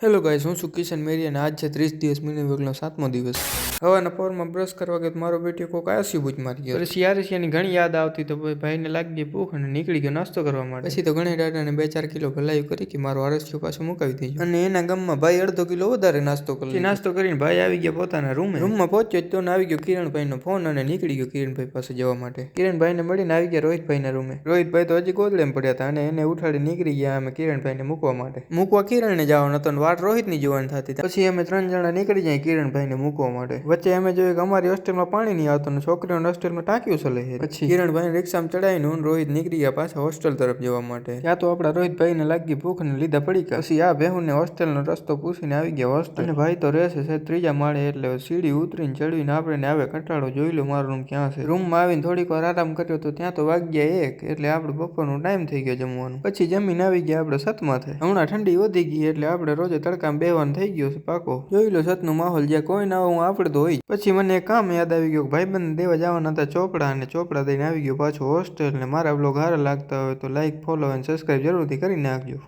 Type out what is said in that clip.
Hello guys, હું છું કિશન મેરી અને આજ છે 30 દિવસ મિની વ્લોગનો 7મો દિવસ. હવાના પોરમાં બ્રશ કરવા ગયો મારો બેટી કોક આસી બૂચ મારી ગયો. પછી યારસિયાની ઘણી યાદ આવતી તો ભાઈને લાગી ગઈ ભૂખ અને નીકળી ગયો નાસ્તો કરવા માટે. પછી તો ઘણી દાદાને 2-4 કિલો ભલાઈ કરી કે મારો આરસ્યો પાછો મુકાવી દેજો. અને એના ગામમાં ભાઈ અડધો કિલો વધારે નાસ્તો કરી. નાસ્તો કરીને ભાઈ આવી ગયા પોતાના રૂમમાં પહોંચ્યો તો આવી ગયો કિરણભાઈનો ફોન અને નીકળી ગયો કિરણભાઈ પાસે જવા માટે. કિરણભાઈને મળીને આવી ગયા રોહિતભાઈના રૂમે. રોહિતભાઈ તો હજી ગોદલેમ પડ્યા હતા અને એને ઉઠાડી નીકળી ગયા અમે કિરણભાઈને મૂકવા માટે. મૂકવા કિરણને જવાનો હતો. રોહિતની જોવાની થતી. પછી અમે 3 જણા નીકળી જાય કિરણભાઈને મૂકવા માટે. વચ્ચે અમે જોયું કે અમારી હોસ્ટેલમાં પાણી નહીં આવતું ને છોકરીઓની હોસ્ટેલમાં ટાંક્યું ચલે છે. પછી કિરણભાઈ રિક્ષામાં ચડાવીને હું રોહિત નીકળી ગયા પાછા હોસ્ટેલ તરફ જવા માટે. ત્યાં તો આપણા રોહિતભાઈને લાગી ભૂખ ને લીધા પડી ગયા. પછી આ બેહુને હોસ્ટેલનો રસ્તો પૂછીને આવી ગયા હોસ્ટેલ. અને ભાઈ તો રહેશે છે 3જા માળે એટલે સીડી ઉતરીને ચડવીને આપણે આવે કંટાળો જોઈ લો મારો રૂમ ક્યાં છે. રૂમમાં આવીને થોડીક વાર આરામ કર્યો તો ત્યાં તો વાગ્યા 1 એટલે આપણે બપોરનો ટાઈમ થઈ ગયો જમવાનું. પછી જમીને આવી ગયા આપણે સતમાં થાય. હમણાં ઠંડી વધી ગઈ એટલે આપણે રોજે તડકામાં બેવાનું થઈ ગયો છે પાકો. જોઈ લો છતનો માહોલ જ્યાં કોઈ ના હું આપણે તો હોય. પછી મને એક કામ યાદ આવી ગયું. ભાઈબંધ દેવા જવાના હતા ચોપડા અને ચોપડા દઈને આવી ગયો પાછો હોસ્ટેલ. ને મારા બ્લોગ સારા લાગતા હોય તો લાઈક ફોલો અને સબસ્ક્રાઈબ જરૂરથી કરી નાખજો.